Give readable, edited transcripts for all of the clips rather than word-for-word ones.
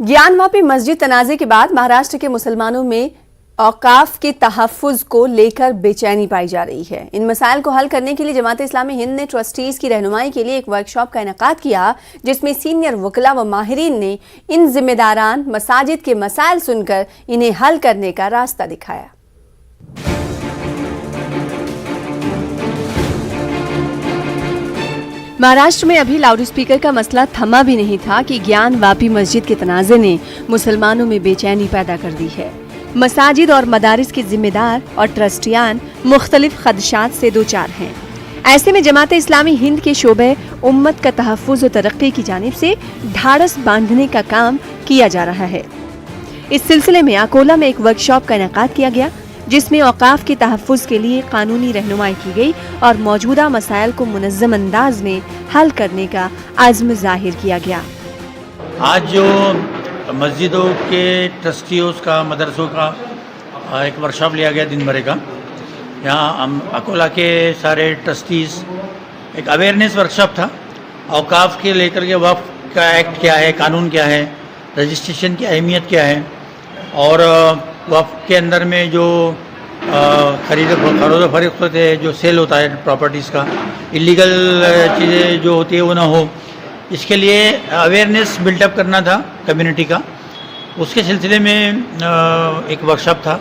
ज्ञानवापी मस्जिद तनाज़े के बाद महाराष्ट्र के मुसलमानों में औकाफ के तहफ़्फ़ुज़ को लेकर बेचैनी पाई जा रही है। इन मसाइल को हल करने के लिए जमात इस्लामी हिंद ने ट्रस्टीज़ की रहनुमाई के लिए एक वर्कशॉप का इनेकाद किया, जिसमें सीनियर वकला व माहिरीन ने इन जिम्मेदारान मसाजिद के मसाइल सुनकर इन्हें हल करने का रास्ता दिखाया। महाराष्ट्र में अभी लाउड स्पीकर का मसला थमा भी नहीं था कि ज्ञानवापी मस्जिद के तनाज़े ने मुसलमानों में बेचैनी पैदा कर दी है। मसाजिद और मदारिस के जिम्मेदार और ट्रस्टियान मुख्तलिफ खदशात से दो चार हैं। ऐसे में जमात इस्लामी हिंद के शोबे उम्मत का तहफ़्फ़ुज़ व तरक्की की जानिब से ढाढ़स बांधने का काम किया जा रहा है। इस सिलसिले में अकोला में एक वर्कशॉप का इनेकाद किया गया, जिसमें औकाफ के तहफ़्फ़ुज़ के लिए कानूनी रहनुमाई की गई और मौजूदा मसाइल को मुनज़्ज़म अंदाज में हल करने का अज़्म ज़ाहिर किया गया। आज जो मस्जिदों के ट्रस्टियों का, मदरसों का एक वर्कशॉप लिया गया दिन भर का, यहाँ हम अकोला के सारे ट्रस्टीज़, एक अवेयरनेस वर्कशॉप था औकाफ के लेकर के। वक्फ का एक्ट क्या है, कानून क्या है, रजिस्ट्रेशन की अहमियत क्या है, और वक्फ के अंदर में जो खरीद फरोख्त होते हैं, जो सेल होता है प्रॉपर्टीज़ का, इलीगल चीज़ें जो होती है वो ना हो, इसके लिए अवेयरनेस बिल्डअप करना था कम्युनिटी का। उसके सिलसिले में एक वर्कशॉप था।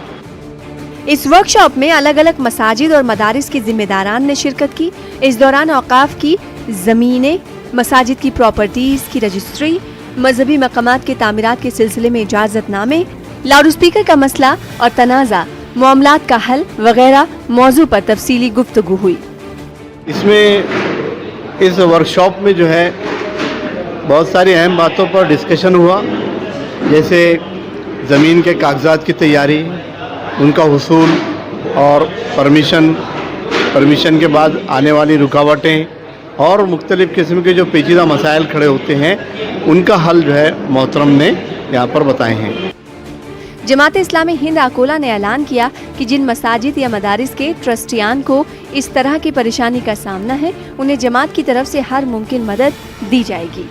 इस वर्कशॉप में अलग अलग मसाजिद और मदारिस के जिम्मेदारान ने शिरकत की। इस दौरान औकाफ की ज़मीनें, मसाजिद की प्रॉपर्टीज़ की रजिस्ट्री, मजहबी मकामात के तामीरात के सिलसिले में इजाज़तनामे, लाउड स्पीकर का मसला और तनाज़ा, मामलात का हल वगैरह मौजू पर तफसीली गुफ्तगू हुई। इसमें इस वर्कशॉप में जो है बहुत सारी अहम बातों पर डिस्कशन हुआ, जैसे ज़मीन के कागजात की तैयारी, उनका हुसूल और परमिशन के बाद आने वाली रुकावटें और मुख्तलिफ़ किस्म के जो पेचीदा मसाइल खड़े होते हैं, उनका हल जो है मोहतरम ने यहाँ पर बताए हैं। जमात इस्लामी हिंद अकोला ने ऐलान किया कि जिन मसाजिद या मदारिस के ट्रस्टियान को इस तरह की परेशानी का सामना है, उन्हें जमात की तरफ से हर मुमकिन मदद दी जाएगी।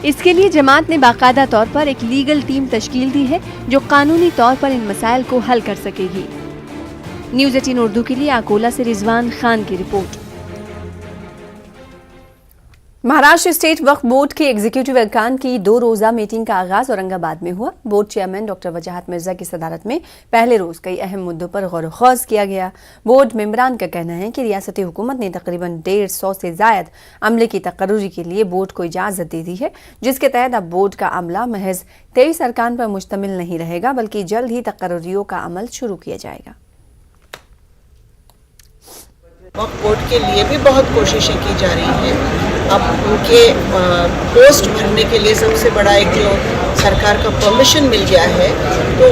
इसके लिए जमात ने बाकायदा तौर पर एक लीगल टीम तश्कील दी है, जो कानूनी तौर पर इन मसाइल को हल कर सकेगी। न्यूज़ 18 उर्दू के लिए अकोला से रिजवान खान की रिपोर्ट। महाराष्ट्र स्टेट वक्फ बोर्ड के एग्जीक्यूटिव अरकान की 2 रोज़ा मीटिंग का आगाज औरंगाबाद में हुआ। बोर्ड चेयरमैन डॉक्टर वजाहत मिर्जा की सदारत में पहले रोज कई अहम मुद्दों पर गौर ख़ौज़ किया गया। बोर्ड मेंबरान का कहना है कि रियासती हुकूमत ने तकरीबन 150 से ज़ायद अमले की तकर्रुरी के लिए बोर्ड को इजाज़त दे दी है, जिसके तहत अब बोर्ड का अमला महज 23 अरकान पर मुश्तमिल नहीं रहेगा, बल्कि जल्द ही तकर्रुरियों का अमल शुरू किया जाएगा। वक्फ बोर्ड के लिए भी बहुत कोशिशें की जा रही हैं। अब उनके पोस्ट भरने के लिए सबसे बड़ा एक जो सरकार का परमिशन मिल गया है, तो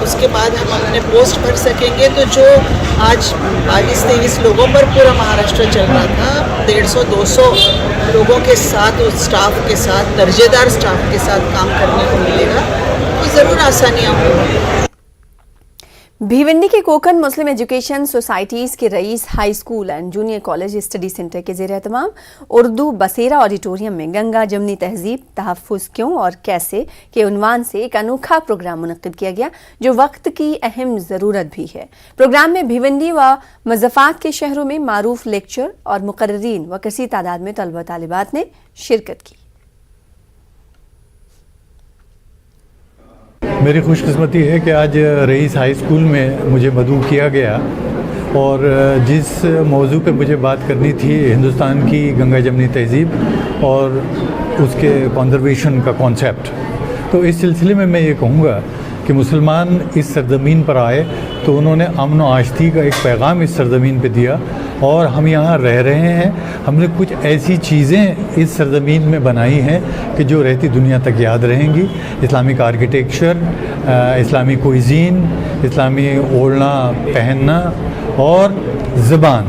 उसके बाद हम अपने पोस्ट भर सकेंगे। तो जो आज 22-23 लोगों पर पूरा महाराष्ट्र चल रहा था, 150-200 लोगों के साथ, उस स्टाफ के साथ, दर्जेदार स्टाफ के साथ काम करने को मिलेगा, तो ज़रूर आसानियाँ होंगी। भिवंडी के कोकन मुस्लिम एजुकेशन सोसाइटीज़ के Rais high school and junior college study centre के ज़ेर एहतमाम उर्दू बसेरा ऑडिटोरियम में गंगा जमनी तहजीब तहफ़्फ़ुज़ क्यों और कैसे के उन्वान से एक अनोखा प्रोग्राम मुनक़्क़िद किया गया, जो वक्त की अहम ज़रूरत भी है। प्रोग्राम में भिवंडी व मज़फ़ात के शहरों में मारूफ लेक्चर और मुक़र्रिरीन व कसीर तादाद में तलबा तालिबात ने शिरकत की। मेरी खुशकिस्मती है कि आज रईस हाई स्कूल में मुझे मदऊ किया गया, और जिस मौजू पे मुझे बात करनी थी, हिंदुस्तान की गंगा जमनी तहज़ीब और उसके कंजर्वेशन का कॉन्सेप्ट, तो इस सिलसिले में मैं ये कहूँगा कि मुसलमान इस सरज़मीन पर आए तो उन्होंने अमन व आश्ती का एक पैगाम इस सरज़मीन पे दिया, और हम यहाँ रह रहे हैं। हमने कुछ ऐसी चीज़ें इस सरज़मीन में बनाई हैं कि जो रहती दुनिया तक याद रहेंगी। इस्लामिक आर्किटेक्चर, इस्लामी कुइज़ीन, इस्लामी ओढ़ना पहनना और ज़बान।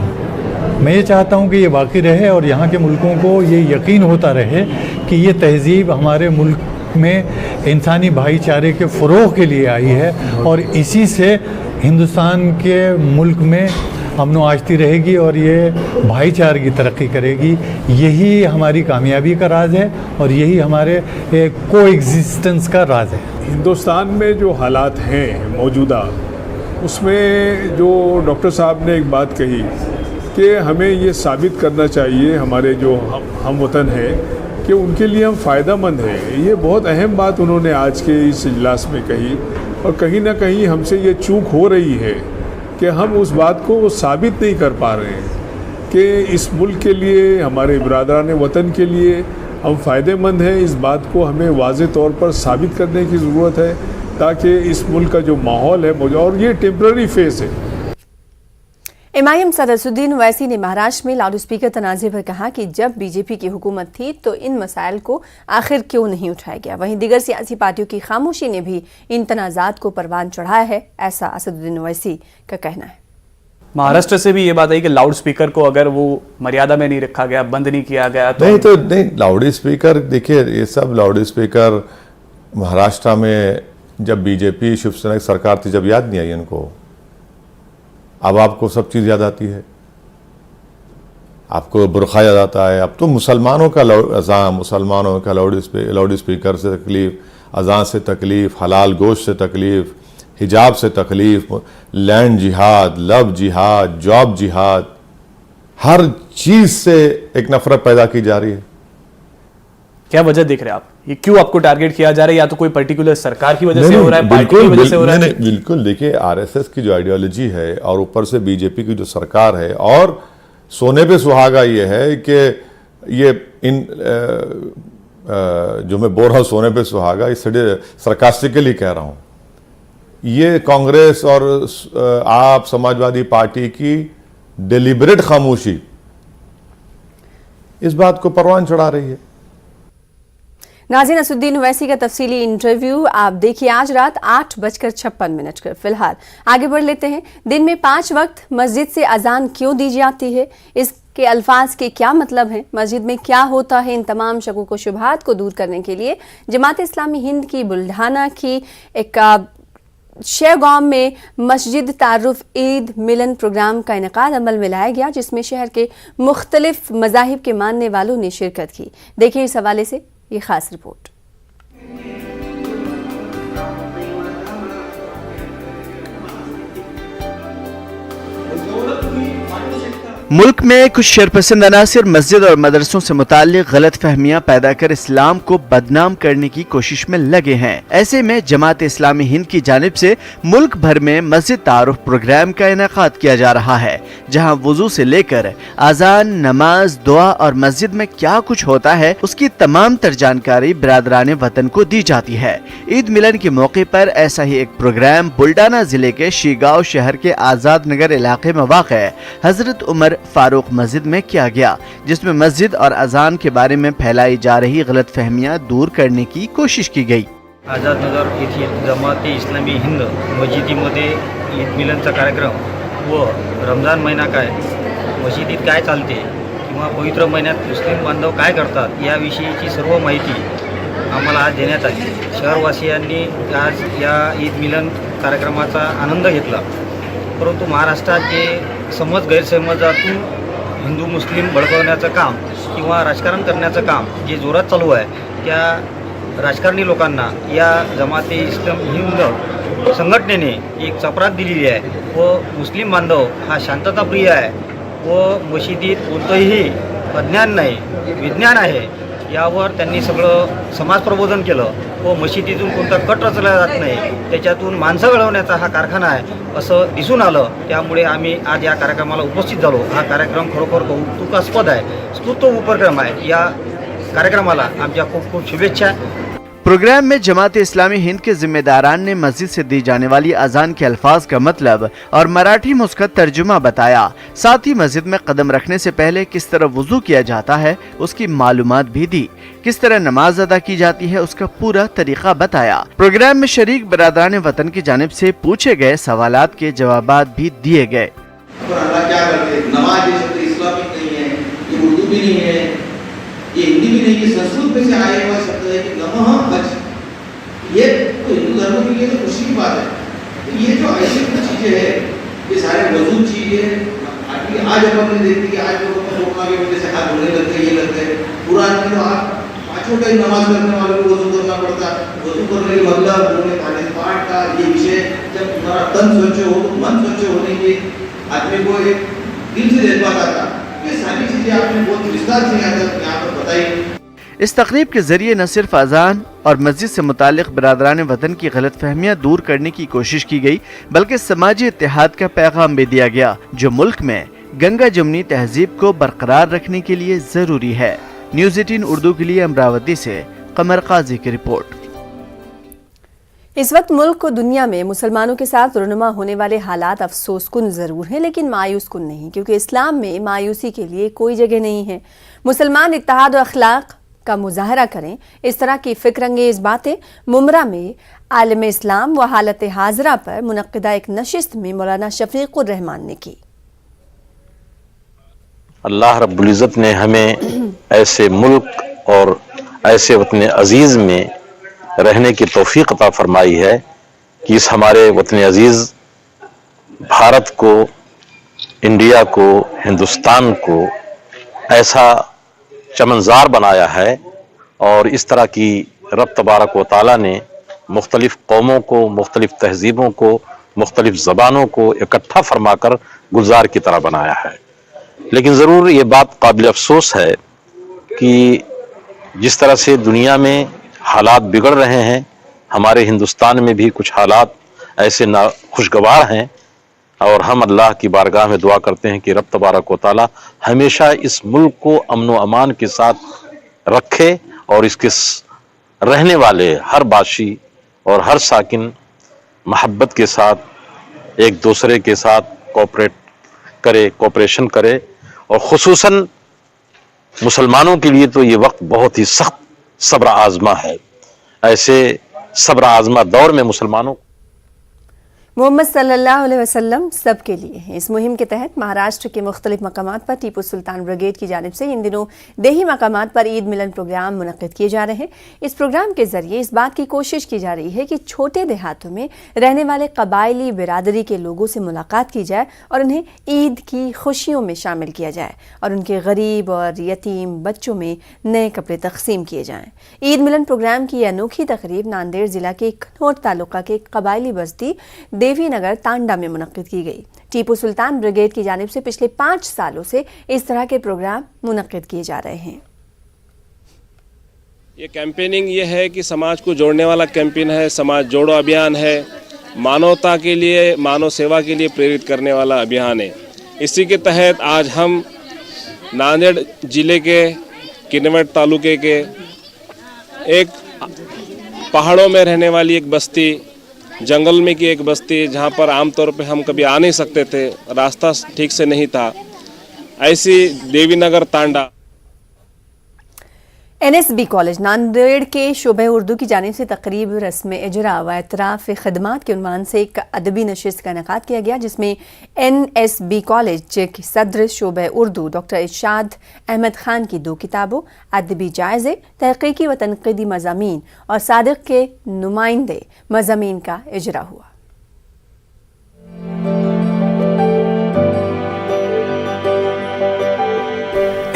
मैं ये चाहता हूँ कि ये बाकी रहे और यहाँ के मुल्कों को ये यकीन होता रहे कि ये तहज़ीब हमारे मुल्क में इंसानी भाईचारे के फ़रोग़ के लिए आई है, और इसी से हिंदुस्तान के मुल्क में अमन व आशती रहेगी और ये भाईचारे की तरक्की करेगी। यही हमारी कामयाबी का राज है और यही हमारे को एग्जिस्टेंस का राज है। हिंदुस्तान में जो हालात हैं मौजूदा, उसमें जो डॉक्टर साहब ने एक बात कही कि हमें ये साबित करना चाहिए हमारे जो हम वतन हैं कि उनके लिए हम फ़ायदा मंद हैं। ये बहुत अहम बात उन्होंने आज के इस इजलास में कही और कहीं ना कहीं हमसे ये चूक हो रही है कि हम उस बात को साबित नहीं कर पा रहे हैं कि इस मुल्क के लिए, हमारे बिरादरान वतन के लिए हम फ़ायदेमंद हैं। इस बात को हमें वाज़े तौर पर साबित करने की ज़रूरत है ताकि इस मुल्क का जो माहौल है, और ये टेम्पररी फेस है। इमाम सदसुद्दीन ओवैसी ने महाराष्ट्र में लाउड स्पीकर तनाज़े पर कहा कि जब बीजेपी की हुकूमत थी तो इन मसाइल को आखिर क्यों नहीं उठाया गया। वहीं दीगर सियासी पार्टियों की खामोशी ने भी इन तनाज़ात को परवान चढ़ाया है, ऐसा असदुद्दीन ओवैसी का कहना है। महाराष्ट्र से भी ये बात आई कि लाउड स्पीकर को अगर वो मर्यादा में नहीं रखा गया, बंद नहीं किया गया तो नहीं लाउड स्पीकर, देखिए ये सब लाउड स्पीकर महाराष्ट्र में जब बीजेपी शिवसेना की सरकार थी जब याद नहीं आई इनको। अब आपको सब चीज़ याद आती है, आपको बुरखा याद आता है। अब तो मुसलमानों का अज़ान, मुसलमानों का लाउड स्पीकर से तकलीफ़, अज़ान से तकलीफ़, हलाल गोश्त से तकलीफ़, हिजाब से तकलीफ़, लैंड जिहाद, लव जिहाद, जॉब जिहाद, हर चीज़ से एक नफ़रत पैदा की जा रही है। क्या वजह देख रहे हैं आप, ये क्यों आपको टारगेट किया जा रहा है? या तो कोई पर्टिकुलर सरकार की वजह से हो रहा है, पार्टी की वजह से हो रहा है? बिल्कुल, देखिए आरएसएस की जो आइडियोलॉजी है और ऊपर से बीजेपी की जो सरकार है, और सोने पे सुहागा ये है कि ये इन जो मैं बोल रहा हूँ सोने पे सुहागा, इस सरकास्टिकली कह रहा हूँ, ये कांग्रेस और आप समाजवादी पार्टी की डेलिबरेट खामोशी इस बात को परवान चढ़ा रही है। नाज़रीन, असदुद्दीन ओवैसी का तफसीली इंटरव्यू आप देखिए आज रात 8:56 पर। फिलहाल आगे बढ़ लेते हैं। दिन में 5 वक्त मस्जिद से अजान क्यों दी जाती है, इसके अल्फाज के क्या मतलब हैं, मस्जिद में क्या होता है, इन तमाम शकूक व शुबहात को दूर करने के लिए जमात इस्लामी हिंद की बुल्ढाना की एक शेरगांव में मस्जिद तारुफ ईद मिलन प्रोग्राम का इनेकाद अमल में लाया गया, जिसमें शहर के मुख्तलिफ मज़ाहिब के मानने वालों ने शिरकत की। देखिए इस हवाले से ये खास रिपोर्ट। मुल्क में कुछ शरपसंद अनासिर मस्जिद और मदरसों से मुताल्लिक गलत फहमियां पैदा कर इस्लाम को बदनाम करने की कोशिश में लगे हैं। ऐसे में जमात इस्लामी हिंद की जानिब से मुल्क भर में मस्जिद तारुफ प्रोग्राम का इनेकाद किया जा रहा है, जहां वुजू से लेकर आजान, नमाज, दुआ और मस्जिद में क्या कुछ होता है उसकी तमाम तर जानकारी बिरादरान वतन को दी जाती है। ईद मिलन के मौके पर ऐसा ही एक प्रोग्राम बुल्ढाना जिले के शीगांव शहर के आजाद नगर इलाके में वाक़ हजरत उमर फारूक मस्जिद में किया गया, जिसमें मस्जिद और अजान के बारे में फैलाई जा रही गलत फहमियाँ दूर करने की कोशिश की गई। आझाद नगर येथील जमाते इस्लामी हिंद मस्जिदीमध्ये ईद मिलनचा कार्यक्रम व रमजान महिना काय, मस्जिदीत काय चालते किंवा पवित्र महिन्यात मुस्लिम बांधव काय करतात याविषयीची सर्व माहिती आम्हाला आज देण्यात आली। शहरवासियांनी आज या ईद मिलन कार्यक्रमाचा आनंद घेतला, परंतु महाराष्ट्रात जे समज गैरसमजातून हिंदू मुस्लिम भडकवण्याचं काम किंवा राजकारण करण्याचं काम जे जोरात चालू आहे, त्या राजकारणी लोकांना या जमाते इस्लामी हिंद संघटनेने एक चपराक दिलेली आहे व मुस्लिम बांधव हा शांतताप्रिय आहे व मशिदीत कोणतंही अज्ञान नाही, विज्ञान आहे यावर त्यांनी सगळं समाज प्रबोधन केलं व मशिदीतून कोणता कट रचला जात नाही, त्याच्यातून माणसं घडवण्याचा हा कारखाना आहे असं दिसून आलं। त्यामुळे आम्ही आज या कार्यक्रमाला उपस्थित झालो। हा कार्यक्रम खरोखर कौतुकास्पद आहे, स्तुत्य उपक्रम आहे। या कार्यक्रमाला आमच्या खूप खूप शुभेच्छा। प्रोग्राम में जमात इस्लामी हिंद के जिम्मेदारान ने मस्जिद से दी जाने वाली अजान के अल्फाज का मतलब और मराठी में उसका तर्जुमा बताया। साथ ही मस्जिद में कदम रखने से पहले किस तरह वुजू किया जाता है उसकी मालूमात भी दी। किस तरह नमाज अदा की जाती है उसका पूरा तरीका बताया। प्रोग्राम में शरीक बिरादरान वतन की जानिब से पूछे गए सवालात के जवाबात भी दिए गए। ये हिंदी भी नहीं, ये संस्कृत में से आया हुआ शब्द है कि नमः हज। ये तो हिंदू धर्म के लिए तो खुशी की बात है। तो ये जो ऐसी चीजें हैं, ये सारे वजूद चीजें, आज अपन ने देखी कि आज लोग कोरोना की वजह से हाथ धोने लगते, ये लगते हैं। कुरान में तो आप पाँचों टाइम नमाज करने वालों को वजू करना पड़ता है। वजू करने का मतलब उन्होंने पाठ का ये विषय, जब तुम्हारा तन स्वच्छ हो तो मन स्वच्छ होने के आदमी को एक दिल से जज्बात आता। ये सारी चीज़ें आपने बहुत विस्तार से यहाँ पर बताई। इस तकरीब के जरिए न सिर्फ अजान और मस्जिद से मुतालिक बिरादरान वतन की गलतफहमियां दूर करने की कोशिश की गई, बल्कि समाजी इत्तेहाद का पैगाम भी दिया गया, जो मुल्क में गंगा जमनी तहजीब को बरकरार रखने के लिए जरूरी है। न्यूज़ 18 उर्दू के लिए अमरावती से कमर काजी की रिपोर्ट। इस वक्त मुल्क और दुनिया में मुसलमानों के साथ रुनुमा होने वाले हालात अफसोसकुन ज़रूर हैं, लेकिन मायूसकुन नहीं, क्योंकि इस्लाम में मायूसी के लिए कोई जगह नहीं है। मुसलमान इत्तेहाद और अखलाक का मुजाहरा करें। इस तरह की फ़िक्र अंगेज़ बातें मुमरा में आलम इस्लाम व हालत हाजरा पर मुनक्किदा एक नशिस्त में मौलाना शफीकुर रहमान ने की। अल्लाह रब्बुल इज़्ज़त ने हमें ऐसे मुल्क और ऐसे वतन अजीज़ में रहने की तौफीक अता फरमाई है कि इस हमारे वतन अजीज़ भारत को, इंडिया को, हिंदुस्तान को ऐसा चमनज़ार बनाया है। और इस तरह की रब तबारक व तआला ने मुख्तलिफ़ कौमों को, मुख्तलिफ़ तहज़ीबों को, मुख्तलिफ़ ज़बानों को इकट्ठा फरमाकर गुलजार की तरह बनाया है। लेकिन ज़रूर ये बात काबिल अफसोस है कि जिस तरह से दुनिया में हालात बिगड़ रहे हैं, हमारे हिंदुस्तान में भी कुछ हालात ऐसे नाखुशगवार हैं, और हम अल्लाह की बारगाह में दुआ करते हैं कि रब तबारक व तआला हमेशा इस मुल्क को अमन व अमान के साथ रखे और इसके रहने वाले हर बाशी और हर साकिन मोहब्बत के साथ एक दूसरे के साथ कोऑपरेशन करे। और खुसूसन मुसलमानों के लिए तो ये वक्त बहुत ही सख्त सब्र आज़मा है। ऐसे सब्र आज़मा दौर में मुसलमानों मोहम्मद सल्लल्लाहु अलैहि वसल्लम सबके लिए हैं। इस मुहिम के तहत महाराष्ट्र के मुख्तलिफ मकामात पर टीपू सुल्तान ब्रिगेड की जानिब से इन दिनों देही मकामात पर ईद मिलन प्रोग्राम मुनक्किद किए जा रहे हैं। इस प्रोग्राम के जरिए इस बात की कोशिश की जा रही है कि छोटे देहातों में रहने वाले कबायली बिरादरी के लोगों से मुलाकात की जाए और उन्हें ईद की खुशियों में शामिल किया जाए और उनके गरीब और यतीम बच्चों में नए कपड़े तकसीम किए जाएं। ईद मिलन प्रोग्राम की यह अनोखी तकरीब नांदेड़ जिला के खनौर तालुका के कबायली बस्ती देवी नगर तांडा में मुनक्किद की गई। टीपू सुल्तान ब्रिगेड की जानिब से पिछले 5 सालों से इस तरह के प्रोग्राम मुनक्किद किए जा रहे हैं। ये कैंपेनिंग ये है कि समाज को जोड़ने वाला कैंपेन है, समाज जोड़ो अभियान है, मानवता के लिए, मानव सेवा के लिए प्रेरित करने वाला अभियान है। इसी के तहत आज हम नांदेड़ जिले के किन्नौर तालुके के एक पहाड़ों में रहने वाली एक बस्ती, जंगल में की एक बस्ती, जहाँ पर आमतौर पे हम कभी आ नहीं सकते थे, रास्ता ठीक से नहीं था, ऐसी देवी नगर तांडा। NSB कॉलेज नांदेड़ के शोबे उर्दू की जानिब से तकरीब रस्म इजरा व इतराफ़ खदमात के उन्वान से एक अदबी नशिस्त का इनेकाद किया गया, जिसमें NSB कॉलेज के सदर शोबे उर्दू डॉक्टर इरशाद अहमद खान की 2 किताबों, अदबी जायज़े, तहक़ीक़ी व तनक़ीदी मज़ामीन और सादिक़ के नुमाइंदे मज़ामीन का इजरा हुआ।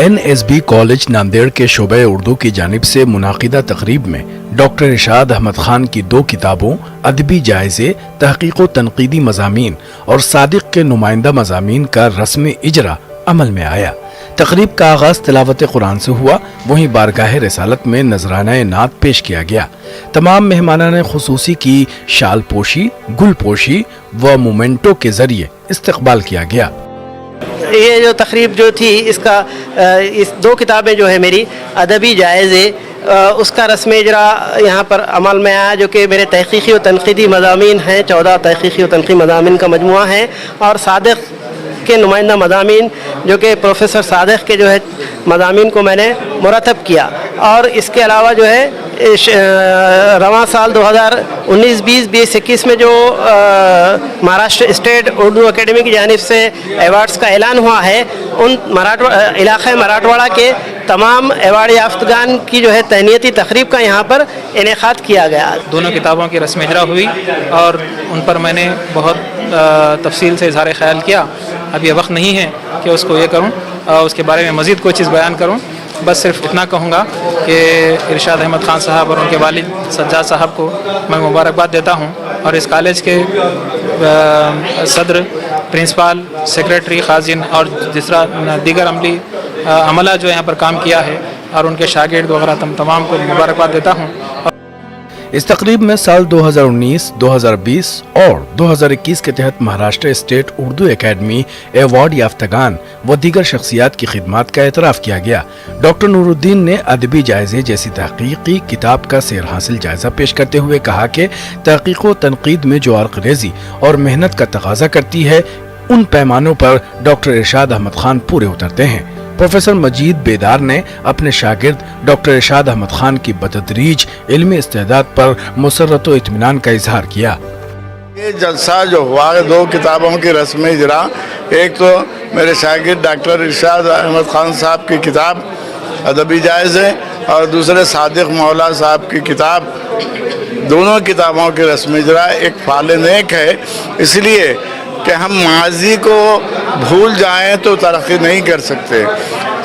NSB कॉलेज नांदेड़ के शोबे उर्दू की जानिब से मुनाकिदा तकरीब में डॉक्टर इरशाद अहमद खान की 2 किताबों, अदबी जायज़े, तहक़ीक़ व तनक़ीदी मज़ामीन और सादिक़ के नुमाइंदा मज़ामीन का रस्म इजरा अमल में आया। तकरीब का आगाज़ तिलावत कुरान से हुआ, वहीं बारगाह रिसालत में नजराना नात पेश किया गया। तमाम मेहमानान खुसूसी की शाल पोशी, गुल पोशी व मोमेंटो के जरिए इस्तकबाल किया गया। ये जो तकरीब जो थी, इसका इस 2 किताबें जो है मेरी अदबी जायज़े, उसका रस्म इजरा यहाँ पर अमल में आया, जो कि मेरे तहक़ीक़ी व तनक़ीदी मज़ामीन हैं। 14 तहक़ीक़ी व तनक़ीदी मज़ामीन का मजमुआ है और सादिक़ के नुमाइंदा मज़ामीन, जो कि प्रोफेसर सादिक़ के जो है मज़ामीन को मैंने मुरतब किया। और इसके अलावा जो है रवां साल 2019-20 2021 में जो महाराष्ट्र स्टेट उर्दू एकेडमी की जानिब से अवार्ड्स का ऐलान हुआ है, उन इलाक़े मराठवाड़ा के तमाम अवार्ड याफ्तगान की जो है तहनीती तकरीब का यहाँ पर इनेकाद किया गया। दोनों किताबों की रस्म इजरा हुई और उन पर मैंने बहुत तफसील से इज़हार ख्याल किया اب یہ وقت نہیں ہے کہ اس کو یہ کروں اس کے بارے میں مزید کوئی چیز بیان کروں. بس صرف اتنا کہوں گا کہ ارشاد احمد خان صاحب اور ان کے والد سجاد صاحب کو میں مبارکباد دیتا ہوں اور اس کالج کے صدر، پرنسپال، سیکریٹری، خازن اور دیگر عملی عملہ جو یہاں پر کام کیا ہے اور ان کے شاگرد وغیرہ تمام کو مبارکباد دیتا ہوں. اس تقریب میں سال 2019, 2020 اور 2021 کے تحت Maharashtra state Urdu academy award یافتگان و دیگر شخصیات کی خدمات کا اعتراف کیا گیا. ڈاکٹر نور الدین نے ادبی جائزے جیسی تحقیقی کتاب کا سیر حاصل جائزہ پیش کرتے ہوئے کہا کہ تحقیق و تنقید میں جو عرق ریزی اور محنت کا تقاضا کرتی ہے ان پیمانوں پر ڈاکٹر ارشاد احمد خان پورے اترتے ہیں. پروفیسر مجید بیدار نے اپنے شاگرد ڈاکٹر ارشاد احمد خان کی بتدریج علمی استعداد پر مسرت و اطمینان کا اظہار کیا. یہ جلسہ جو ہوا ہے 2 کتابوں کی رسم اجرا، ایک تو میرے شاگرد ڈاکٹر ارشاد احمد خان صاحب کی کتاب ادبی جائزے اور دوسرے صادق مولا صاحب کی کتاب، دونوں کتابوں کی رسم اجرا ایک فعال نیک ہے. اس لیے کہ ہم ماضی کو بھول جائیں تو ترقی نہیں کر سکتے.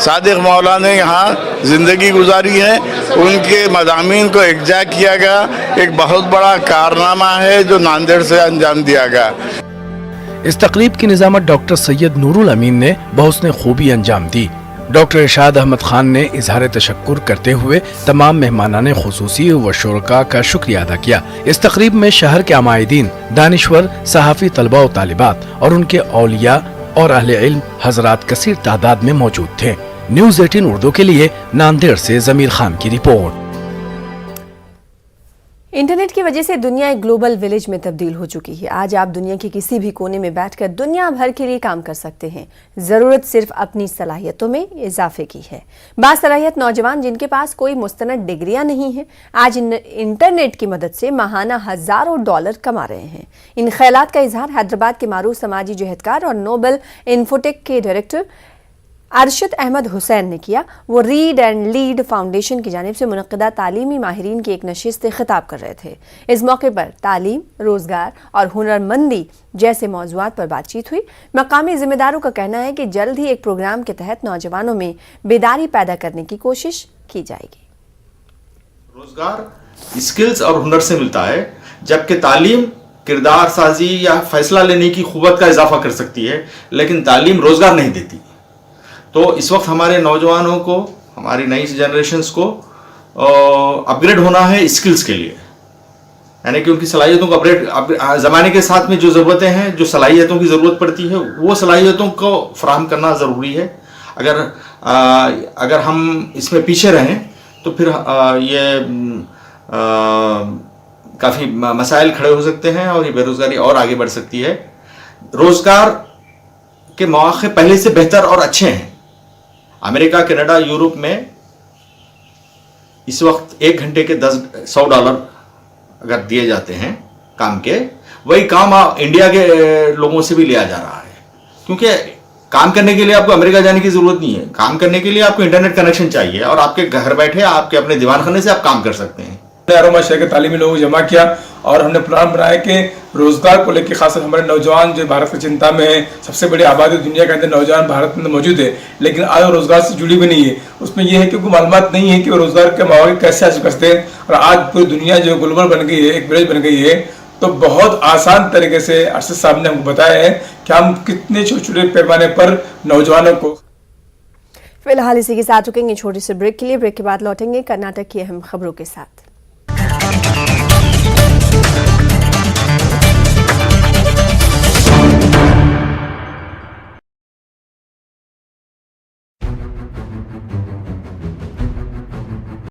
صادق مولا نے یہاں زندگی گزاری ہے، ان کے مضامین کو یکجا کیا گیا، ایک بہت بڑا کارنامہ ہے جو ناندیڑ سے انجام دیا گیا. اس تقریب کی نظامت ڈاکٹر سید نور الامین نے بحسن خوبی انجام دی. ڈاکٹر ارشاد احمد خان نے اظہار تشکر کرتے ہوئے تمام مہمانان خصوصی و شرکاء کا شکریہ ادا کیا. اس تقریب میں شہر کے عمائدین، دانشور، صحافی، طلباء و طالبات اور ان کے اولیاء اور اہل علم حضرات کثیر تعداد میں موجود تھے. نیوز 18 اردو کے لیے ناندیڑ سے ضمیر خان کی رپورٹ. انٹرنیٹ کی وجہ سے دنیا ایک گلوبل ولیج میں تبدیل ہو چکی ہے. آج آپ دنیا کے کسی بھی کونے میں بیٹھ کر دنیا بھر کے لیے کام کر سکتے ہیں. ضرورت صرف اپنی صلاحیتوں میں اضافے کی ہے. باصلاحیت نوجوان جن کے پاس کوئی مستند ڈگریاں نہیں ہیں آج انٹرنیٹ کی مدد سے ماہانہ ہزاروں ڈالر کما رہے ہیں. ان خیالات کا اظہار حیدرآباد کے معروف سماجی جہدکار اور نوبل انفوٹیک کے ڈائریکٹر ارشد احمد حسین نے کیا. وہ ریڈ اینڈ لیڈ فاؤنڈیشن کی جانب سے منعقدہ تعلیمی ماہرین کی ایک نشست سے خطاب کر رہے تھے. اس موقع پر تعلیم، روزگار اور ہنرمندی جیسے موضوعات پر بات چیت ہوئی. مقامی ذمہ داروں کا کہنا ہے کہ جلد ہی ایک پروگرام کے تحت نوجوانوں میں بیداری پیدا کرنے کی کوشش کی جائے گی. روزگار اسکلز اور ہنر سے ملتا ہے، جبکہ تعلیم کردار سازی یا فیصلہ لینے کی قوت کا اضافہ کر سکتی ہے، لیکن تعلیم روزگار نہیں دیتی. تو اس وقت ہمارے نوجوانوں کو، ہماری نئی جنریشنز کو اپ گریڈ ہونا ہے اسکلز کے لیے، یعنی کہ ان کی صلاحیتوں کو زمانے کے ساتھ میں جو ضرورتیں ہیں، جو صلاحیتوں کی ضرورت پڑتی ہے وہ صلاحیتوں کو فراہم کرنا ضروری ہے. اگر ہم اس میں پیچھے رہیں تو پھر یہ کافی مسائل کھڑے ہو سکتے ہیں اور یہ بے روزگاری اور آگے بڑھ سکتی ہے. روزگار کے مواقع پہلے سے بہتر اور اچھے ہیں. امریکہ، کینیڈا، یورپ میں اس وقت 1 گھنٹے کے $100 اگر دیے جاتے ہیں کام کے، وہی کام انڈیا کے لوگوں سے بھی لیا جا رہا ہے. کیونکہ کام کرنے کے لیے آپ کو امریکہ جانے کی ضرورت نہیں ہے. کام کرنے کے لیے آپ کو انٹرنیٹ کنیکشن چاہیے اور آپ کے گھر بیٹھے آپ کے اپنے دیوان خانے سے آپ کام کر سکتے ہیں. اروما شہر کے تعلیمی لوگوں کو جمع کیا اور ہم نے پلان بنایا کہ روزگار کو لے کے خاص ہمارے نوجوان جو بھارت کی چنتا میں ہیں، سب سے بڑی آبادی دنیا کے اندر نوجوان بھارت میں موجود ہے، لیکن آج روزگار سے جڑی بھی نہیں ہے. اس میں یہ ہے کہ کوئی معلومات نہیں ہے کہ وہ روزگار کے مواقع کیسے حاصل کرتے ہیں. اور آج پوری دنیا جو گلوبل بن گئی ہے، ایک ولیج بن گئی ہے، تو بہت آسان طریقے سے ارشد صاحب نے ہم کو بتایا ہے کہ ہم کتنے چھوٹے چھوٹے پیمانے پر نوجوانوں کو. فی الحال اسی کے ساتھ رکیں گے چھوٹی سی بریک کے لیے. بریک کے بعد لوٹیں گے کرناٹک کی اہم خبروں کے ساتھ.